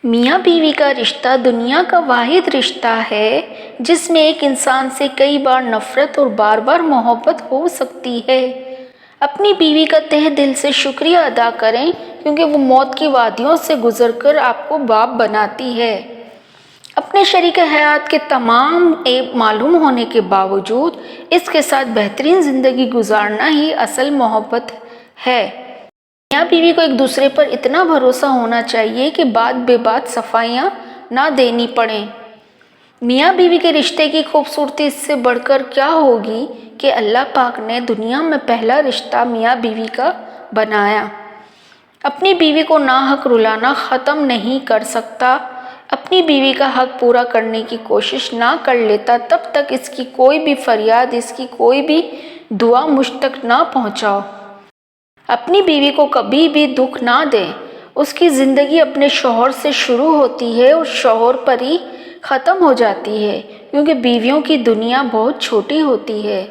میاں بیوی کا رشتہ دنیا کا واحد رشتہ ہے جس میں ایک انسان سے کئی بار نفرت اور بار بار محبت ہو سکتی ہے۔ اپنی بیوی کا تہ دل سے شکریہ ادا کریں کیونکہ وہ موت کی وادیوں سے گزر کر آپ کو باپ بناتی ہے۔ اپنے شریک حیات کے تمام عیب معلوم ہونے کے باوجود اس کے ساتھ بہترین زندگی گزارنا ہی اصل محبت ہے۔ میاں بیوی کو ایک دوسرے پر اتنا بھروسہ ہونا چاہیے کہ بات بے بات صفائیاں نہ دینی پڑیں۔ میاں بیوی کے رشتے کی خوبصورتی اس سے بڑھ کر کیا ہوگی کہ اللہ پاک نے دنیا میں پہلا رشتہ میاں بیوی کا بنایا۔ اپنی بیوی کو ناحق رلانا ختم نہیں کر سکتا، اپنی بیوی کا حق پورا کرنے کی کوشش نہ کر لیتا تب تک اس کی کوئی بھی فریاد، اس کی کوئی بھی دعا مجھ تک نہ پہنچاؤ۔ اپنی بیوی کو کبھی بھی دکھ نہ دیں۔ اس کی زندگی اپنے شوہر سے شروع ہوتی ہے اور شوہر پر ہی ختم ہو جاتی ہے کیونکہ بیویوں کی دنیا بہت چھوٹی ہوتی ہے۔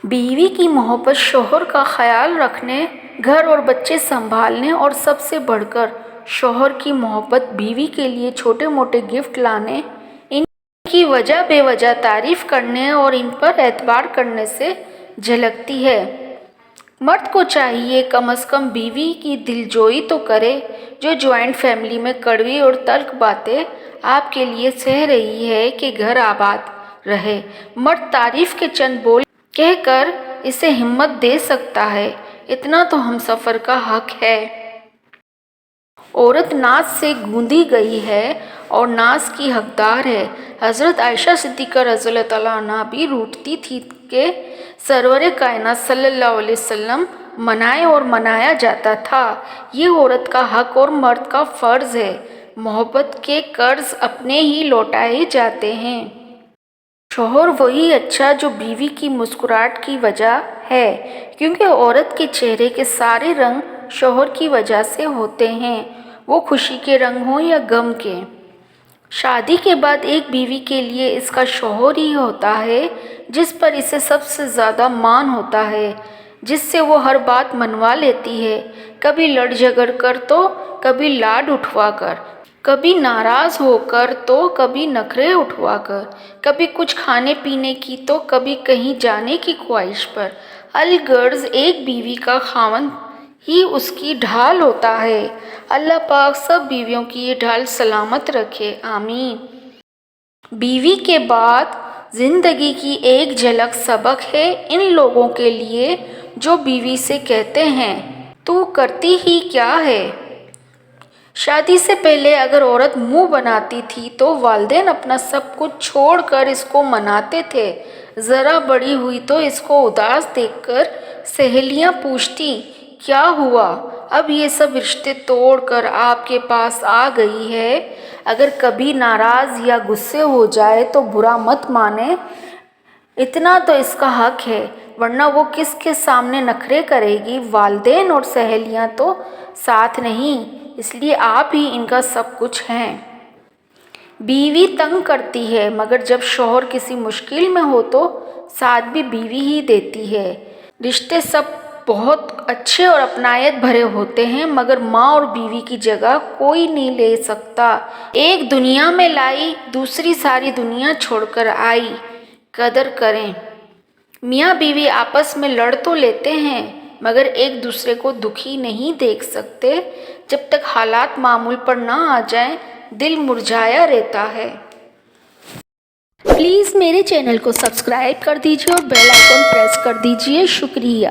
بیوی کی محبت شوہر کا خیال رکھنے، گھر اور بچے سنبھالنے اور سب سے بڑھ کر شوہر کی محبت بیوی کے لیے چھوٹے موٹے گفٹ لانے، ان کی وجہ بے وجہ تعریف کرنے اور ان پر اعتبار کرنے سے جھلکتی ہے۔ مرد کو چاہیے کم از کم بیوی کی دلجوئی تو کرے جو جوائنٹ فیملی میں کڑوی اور تلخ باتیں آپ کے لیے سہ رہی ہے کہ گھر آباد رہے۔ مرد تعریف کے چند بول کہہ کر اسے ہمت دے سکتا ہے، اتنا تو ہم سفر کا حق ہے۔ عورت ناز سے گوندی گئی ہے اور ناز کی حقدار ہے۔ حضرت عائشہ صدیقہ رضی اللہ تعالیٰ عنہا بھی روٹتی تھی کہ سرور کائنات صلی اللہ علیہ وسلم منائے اور منایا جاتا تھا۔ یہ عورت کا حق اور مرد کا فرض ہے۔ محبت کے قرض اپنے ہی لوٹائے جاتے ہیں۔ شوہر وہی اچھا جو بیوی کی مسکراہٹ کی وجہ ہے، کیونکہ عورت کے چہرے کے سارے رنگ شوہر کی وجہ سے ہوتے ہیں، وہ خوشی کے رنگ ہوں یا غم کے۔ شادی کے بعد ایک بیوی کے لیے اس کا شوہر ہی ہوتا ہے جس پر اسے سب سے زیادہ مان ہوتا ہے، جس سے وہ ہر بات منوا لیتی ہے، کبھی لڑ جھگڑ کر تو کبھی لاڈ اٹھوا کر، کبھی ناراض ہو کر تو کبھی نخرے اٹھوا کر، کبھی کچھ کھانے پینے کی تو کبھی کہیں جانے کی خواہش پر۔ الغرض ایک بیوی کا خاوند ہی اس کی ڈھال ہوتا ہے۔ اللہ پاک سب بیویوں کی یہ ڈھال سلامت رکھے، آمین۔ بیوی کے بعد زندگی کی ایک جھلک سبق ہے ان لوگوں کے لیے جو بیوی سے کہتے ہیں تو کرتی ہی کیا ہے۔ شادی سے پہلے اگر عورت منہ بناتی تھی تو والدین اپنا سب کچھ چھوڑ کر اس کو مناتے تھے، ذرا بڑی ہوئی تو اس کو اداس دیکھ کر سہیلیاں پوچھتی کیا ہوا، اب یہ سب رشتے توڑ کر آپ کے پاس آ گئی ہے، اگر کبھی ناراض یا غصے ہو جائے تو برا مت مانے، اتنا تو اس کا حق ہے، ورنہ وہ کس کے سامنے نخرے کرے گی، والدین اور سہیلیاں تو ساتھ نہیں، اس لیے آپ ہی ان کا سب کچھ ہیں۔ بیوی تنگ کرتی ہے مگر جب شوہر کسی مشکل میں ہو تو ساتھ بھی بیوی ہی دیتی ہے۔ رشتے سب بہت اچھے اور اپنائیت بھرے ہوتے ہیں مگر ماں اور بیوی کی جگہ کوئی نہیں لے سکتا۔ ایک دنیا میں لائی، دوسری ساری دنیا چھوڑ کر آئی، قدر کریں۔ میاں بیوی آپس میں لڑ تو لیتے ہیں مگر ایک دوسرے کو دکھی نہیں دیکھ سکتے، جب تک حالات معمول پر نہ آ جائیں دل مرجھایا رہتا ہے۔ پلیز میرے چینل کو سبسکرائب کر دیجیے اور بیل آئیکن پریس کر دیجیے، شکریہ۔